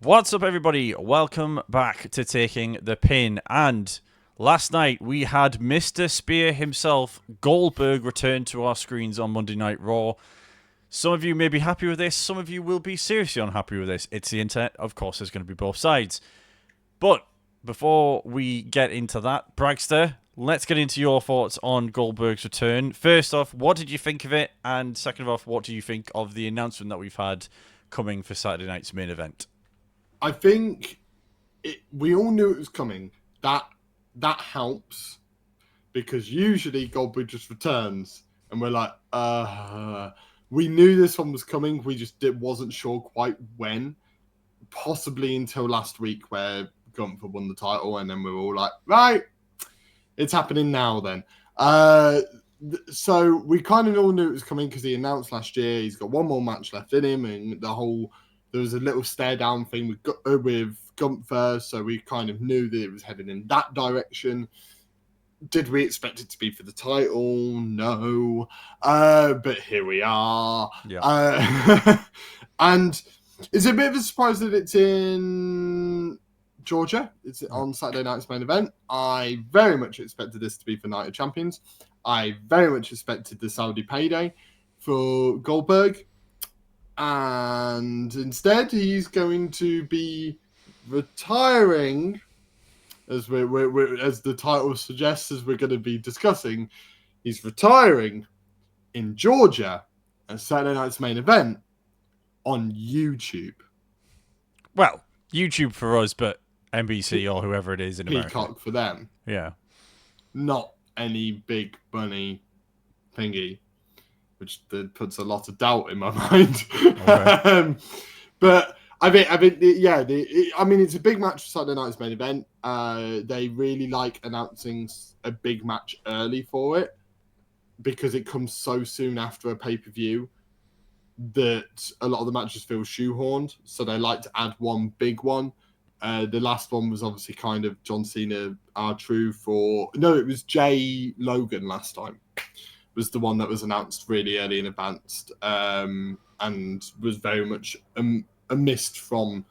What's up, everybody? Welcome back to Taking the Pin. And last night we had Mr. Spear himself, Goldberg, return to our screens on Monday Night Raw. Some of you may be happy with this, some of you will be seriously unhappy with this. It's the internet, of course, there's going to be both sides. But before we get into that, Bragster, let's get into your thoughts on Goldberg's return. First off, what did you think of it? And second off, what do you think of the announcement that we've had coming for Saturday night's main event? I think we all knew it was coming. That helps because usually Goldberg just returns and we're like, we knew this one was coming. We just wasn't sure quite when. Possibly until last week where Gunther won the title and then we were all like, right, it's happening now then. So we kind of all knew it was coming because he announced last year he's got one more match left in him and there was a little stare down thing with Gunther, so we kind of knew that it was heading in that direction. Did we expect it to be for the title? No. But here we are. Yeah. And it's a bit of a surprise that it's in Georgia. It's on Saturday night's main event. I very much expected this to be for Night of Champions. I very much expected the Saudi payday for Goldberg. And instead, he's going to be retiring, as as the title suggests, as we're going to be discussing. He's retiring in Georgia at Saturday night's main event on YouTube. Well, YouTube for us, but NBC or whoever it is in America. Peacock for them. Yeah. Not any big money thingy, which puts a lot of doubt in my mind. Okay. But I mean, it's a big match for Saturday night's main event. They really like announcing a big match early for it because it comes so soon after a pay-per-view that a lot of the matches feel shoehorned. So they like to add one big one. The last one was obviously kind of John Cena, R-Truth, it was Jay Logan last time. Was the one that was announced really early in advance and was very much a missed from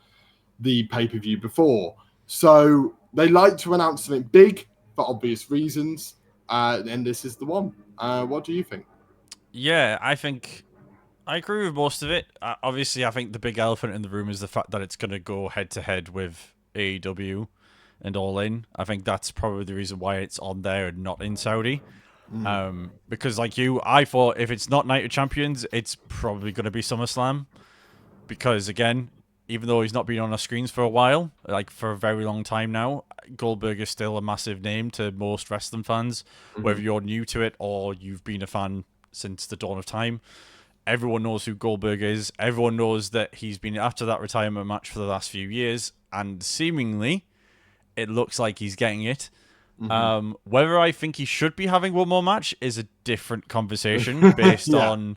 the pay-per-view before. So they like to announce something big for obvious reasons, and this is the one. What do you think? Yeah, I think I agree with most of it. Obviously, I think the big elephant in the room is the fact that it's going to go head-to-head with AEW and All In. I think that's probably the reason why it's on there and not in Saudi. Because like you, I thought if it's not Night of Champions, it's probably going to be SummerSlam. Because again, even though he's not been on our screens for a while, like for a very long time now, Goldberg is still a massive name to most wrestling fans. Whether you're new to it or you've been a fan since the dawn of time, everyone knows who Goldberg is. Everyone knows that he's been after that retirement match for the last few years, and seemingly it looks like he's getting it. Whether I think he should be having one more match is a different conversation based on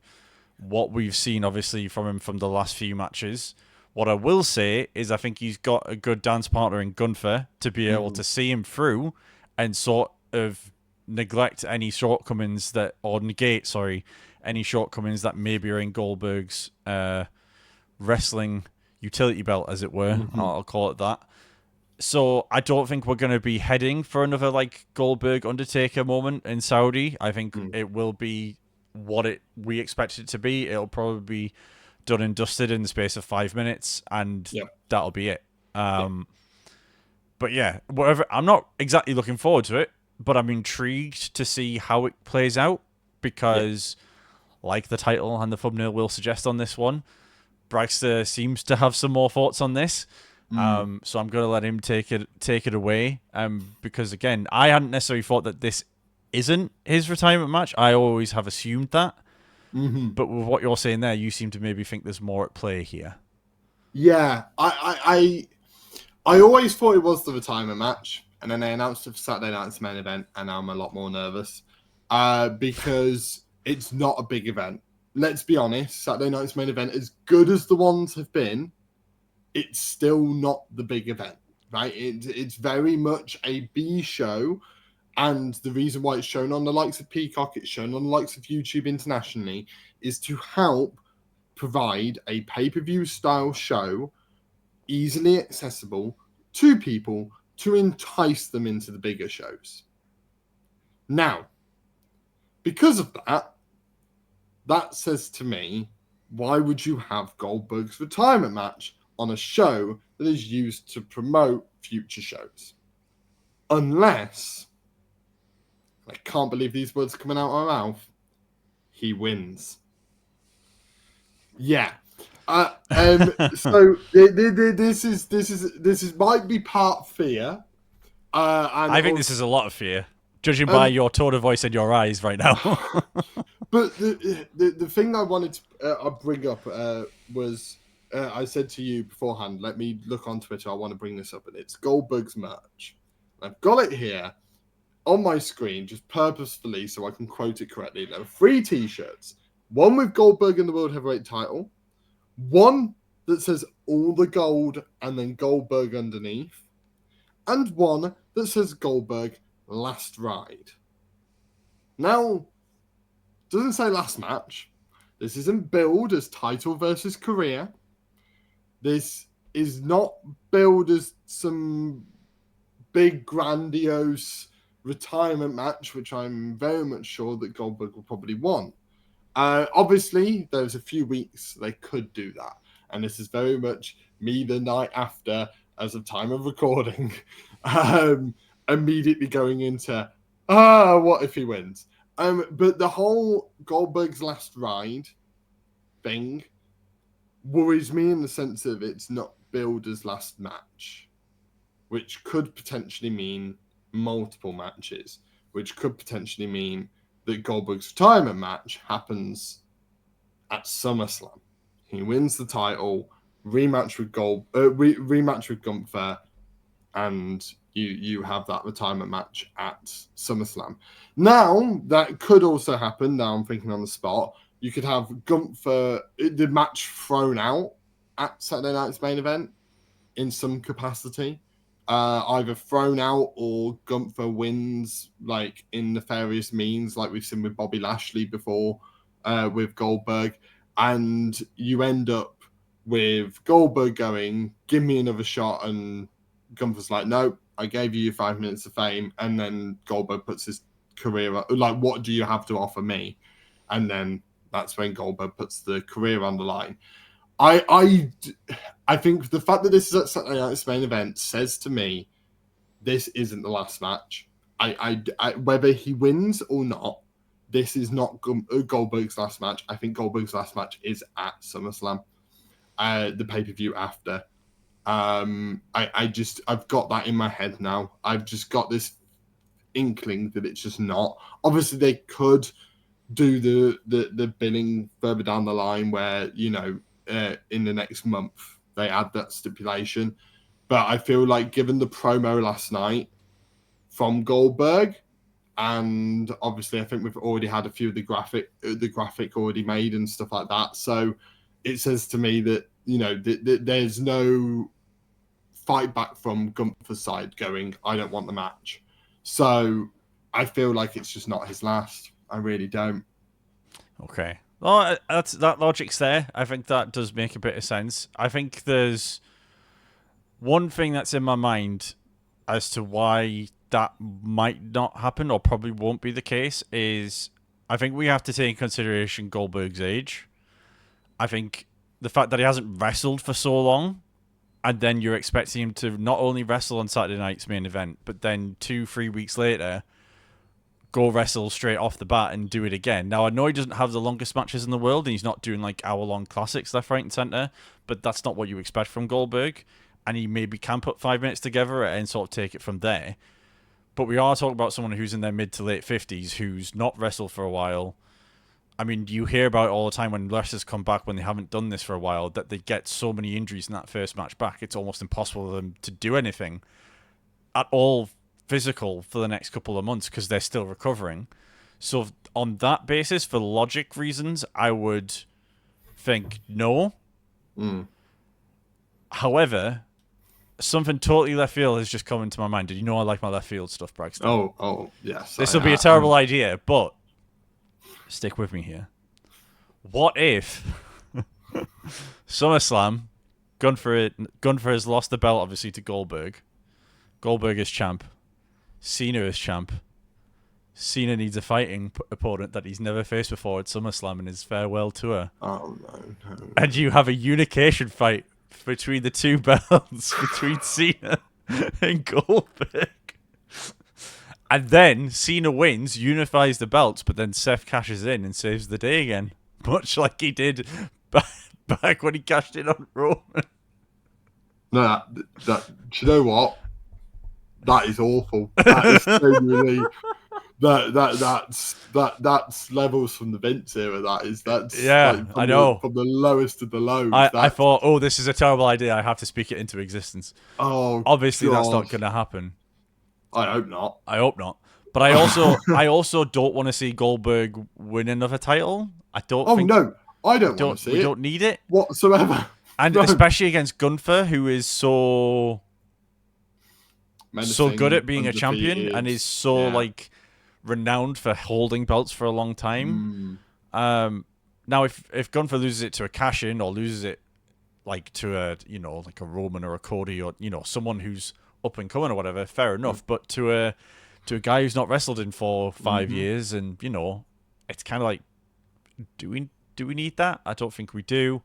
what we've seen, obviously, from him from the last few matches. What I will say is I think he's got a good dance partner in Gunther to be able to see him through and sort of negate any shortcomings that maybe are in Goldberg's wrestling utility belt, as it were. I'll call it that. So I don't think we're going to be heading for another like Goldberg Undertaker moment in Saudi. I think it will be what we expect it to be. It'll probably be done and dusted in the space of 5 minutes, and that'll be it. But yeah, whatever. I'm not exactly looking forward to it, but I'm intrigued to see how it plays out because, like the title and the thumbnail will suggest on this one, Bragster seems to have some more thoughts on this. So I'm going to let him take it away. Because again, I hadn't necessarily thought that this isn't his retirement match. I always have assumed that. But with what you're saying there, you seem to maybe think there's more at play here. Yeah, I always thought it was the retirement match, and then they announced it for Saturday night's main event, and now I'm a lot more nervous because it's not a big event. Let's be honest, Saturday night's main event, as good as the ones have been, it's still not the big event, right? It's very much a B show, and the reason why it's shown on the likes of Peacock, it's shown on the likes of YouTube internationally, is to help provide a pay-per-view style show easily accessible to people to entice them into the bigger shows. Now, because of that, that says to me, why would you have Goldberg's retirement match on a show that is used to promote future shows? Unless, I can't believe these words coming out of my mouth, he wins. Yeah. So this is might be part fear. I think this is a lot of fear, judging by your tone of voice and your eyes right now. But the thing I wanted to bring up was I said to you beforehand, let me look on Twitter. I want to bring this up, and it's Goldberg's merch. I've got it here on my screen, just purposefully so I can quote it correctly. There are 3 T-shirts. One with Goldberg in the World Heavyweight title. One that says all the gold and then Goldberg underneath. And one that says Goldberg last ride. Now, doesn't say last match. This isn't billed as title versus career. This is not billed as some big grandiose retirement match, which I'm very much sure that Goldberg will probably want. Obviously, there's a few weeks they could do that. And this is very much me the night after, as of time of recording, immediately going into, what if he wins? But the whole Goldberg's last ride thing worries me in the sense of it's not billed as last match, which could potentially mean multiple matches, which could potentially mean that Goldberg's retirement match happens at SummerSlam. He wins the title, rematch with Gunther, and you have that retirement match at SummerSlam. Now, that could also happen. Now I'm thinking on the spot. You could have Gunther, the match thrown out at Saturday Night's main event in some capacity. Either thrown out or Gunther wins, like in nefarious means, like we've seen with Bobby Lashley before, with Goldberg. And you end up with Goldberg going, give me another shot, and Gunther's like, no, I gave you 5 minutes of fame. And then Goldberg puts his career up, like, what do you have to offer me? And then that's when Goldberg puts the career on the line. I think the fact that this is at Saturday Night's main event says to me this isn't the last match. I whether he wins or not, this is not Goldberg's last match. I think Goldberg's last match is at SummerSlam, the pay-per-view after. I've got that in my head now. I've just got this inkling that it's just not. Obviously, they could do the billing further down the line where, you know, in the next month they add that stipulation. But I feel like given the promo last night from Goldberg, and obviously I think we've already had a few of the graphic already made and stuff like that. So it says to me that, you know, there's no fight back from Gunther's side going, I don't want the match. So I feel like it's just not his last. I really don't. Okay. Well, that logic's there. I think that does make a bit of sense. I think there's one thing that's in my mind as to why that might not happen or probably won't be the case is I think we have to take in consideration Goldberg's age. I think the fact that he hasn't wrestled for so long, and then you're expecting him to not only wrestle on Saturday night's main event, but then 2-3 weeks later go wrestle straight off the bat and do it again. Now, I know he doesn't have the longest matches in the world, and he's not doing like hour-long classics left, right, and center, but that's not what you expect from Goldberg, and he maybe can put 5 minutes together and sort of take it from there. But we are talking about someone who's in their mid to late 50s, who's not wrestled for a while. I mean, you hear about it all the time when wrestlers come back when they haven't done this for a while, that they get so many injuries in that first match back, it's almost impossible for them to do anything at all physical for the next couple of months because they're still recovering. So on that basis, for logic reasons, I would think no. However, something totally left field has just come into my mind. Did you know I like my left field stuff, Braxton? Oh, yes. This will be a terrible idea, but stick with me here. What if SummerSlam, Gunther has lost the belt obviously to Goldberg. Goldberg is champ. Cena is champ. Cena needs a fighting opponent that he's never faced before at SummerSlam in his farewell tour. Oh no. And you have a unification fight between the two belts between Cena and Goldberg. And then Cena wins, unifies the belts, but then Seth cashes in and saves the day again, much like he did back when he cashed in on Roman. No, that do you know what? That is awful. That is genuinely that's levels from the Vince era. That's Yeah, I know. From the lowest of the lows. I thought, oh, this is a terrible idea. I have to speak it into existence. Oh, obviously God. That's not going to happen. I hope not. But I also don't want to see Goldberg win another title. I don't want to see it. We don't need it whatsoever. And especially against Gunther, who is so good at being a champion and is so like renowned for holding belts for a long time. Now, if Gunther loses it to a cash-in or loses it like to a like a Roman or a Cody or someone who's up and coming or whatever, fair enough. But to a guy who's not wrestled in 4 or 5 years, and it's kind of like, do we need that? I don't think we do.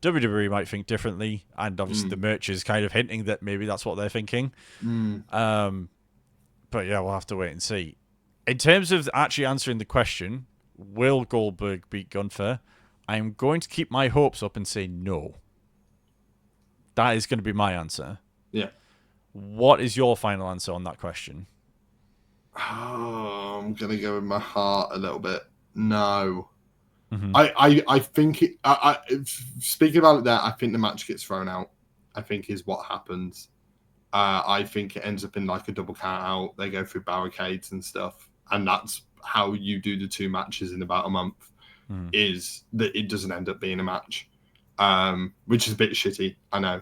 WWE might think differently, and obviously the merch is kind of hinting that maybe that's what they're thinking. But yeah, we'll have to wait and see. In terms of actually answering the question, will Goldberg beat Gunther? I'm going to keep my hopes up and say no. That is going to be my answer. Yeah. What is your final answer on that question? Oh, I'm going to go with my heart a little bit. No. I think speaking about it there, I think the match gets thrown out. I think is what happens. I think it ends up in like a double count out. They go through barricades and stuff, and that's how you do the 2 matches in about a month. Is that it doesn't end up being a match, which is a bit shitty. I know,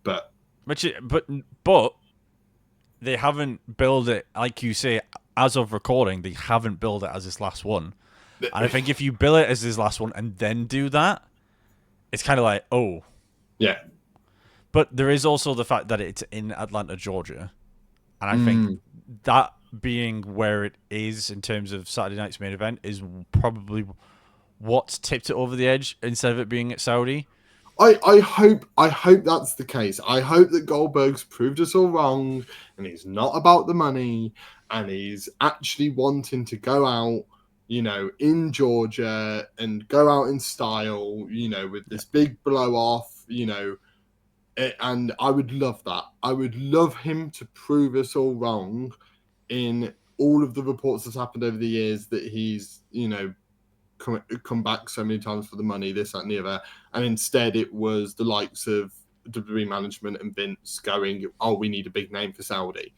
but they haven't billed it like you say as of recording. They haven't billed it as his last one. And I think if you bill it as his last one and then do that, it's kind of like, oh. Yeah. But there is also the fact that it's in Atlanta, Georgia. And I think that being where it is in terms of Saturday night's main event is probably what's tipped it over the edge instead of it being at Saudi. I hope that's the case. I hope that Goldberg's proved us all wrong and he's not about the money and he's actually wanting to go out, in Georgia and go out in style, with this big blow off, and I would love that. I would love him to prove us all wrong in all of the reports that's happened over the years that he's, come back so many times for the money, this, that, and the other. And instead it was the likes of WWE management and Vince going, oh, we need a big name for Saudi.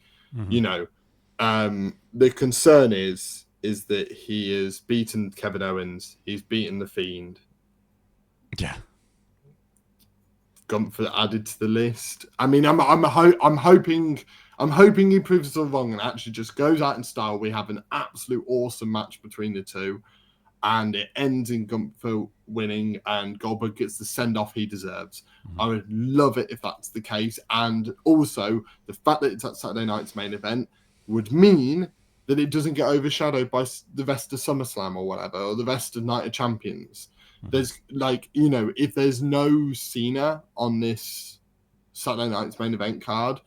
The concern is that he has beaten Kevin Owens. He's beaten The Fiend. Yeah. Gunther added to the list. I mean, I'm hoping he proves us all wrong and actually just goes out in style. We have an absolute awesome match between the two, and it ends in Gunther winning, and Goldberg gets the send off he deserves. I would love it if that's the case, and also the fact that it's at Saturday night's main event would mean that it doesn't get overshadowed by the rest of SummerSlam or whatever, or the rest of Night of Champions. There's if there's no Cena on this Saturday night's main event card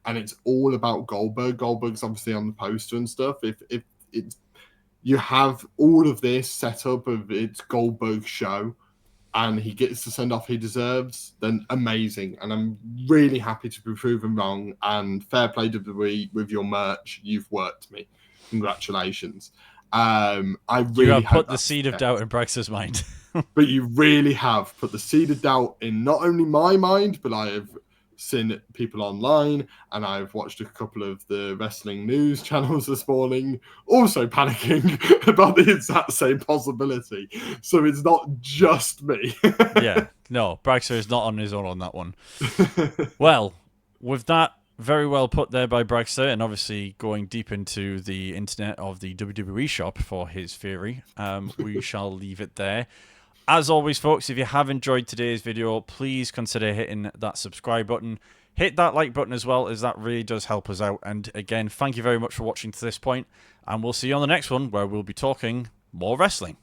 and it's all about Goldberg's obviously on the poster and stuff. If it's, you have all of this set up of it's Goldberg's show and he gets the send off he deserves, then amazing. And I'm really happy to be proven wrong, and fair play to WWE with your merch. You've worked me. Congratulations. I really you have put the seed of doubt in Brax's mind. But you really have put the seed of doubt in not only my mind, but I have seen people online and I've watched a couple of the wrestling news channels this morning also panicking about the exact same possibility. So it's not just me. Yeah, no, Braxer is not on his own on that one. Well, with that very well put there by Braxter, and obviously going deep into the internet of the WWE shop for his theory, we shall leave it there. As always, folks, if you have enjoyed today's video, please consider hitting that subscribe button. Hit that like button as well, as that really does help us out. And again, thank you very much for watching to this point, and we'll see you on the next one, where we'll be talking more wrestling.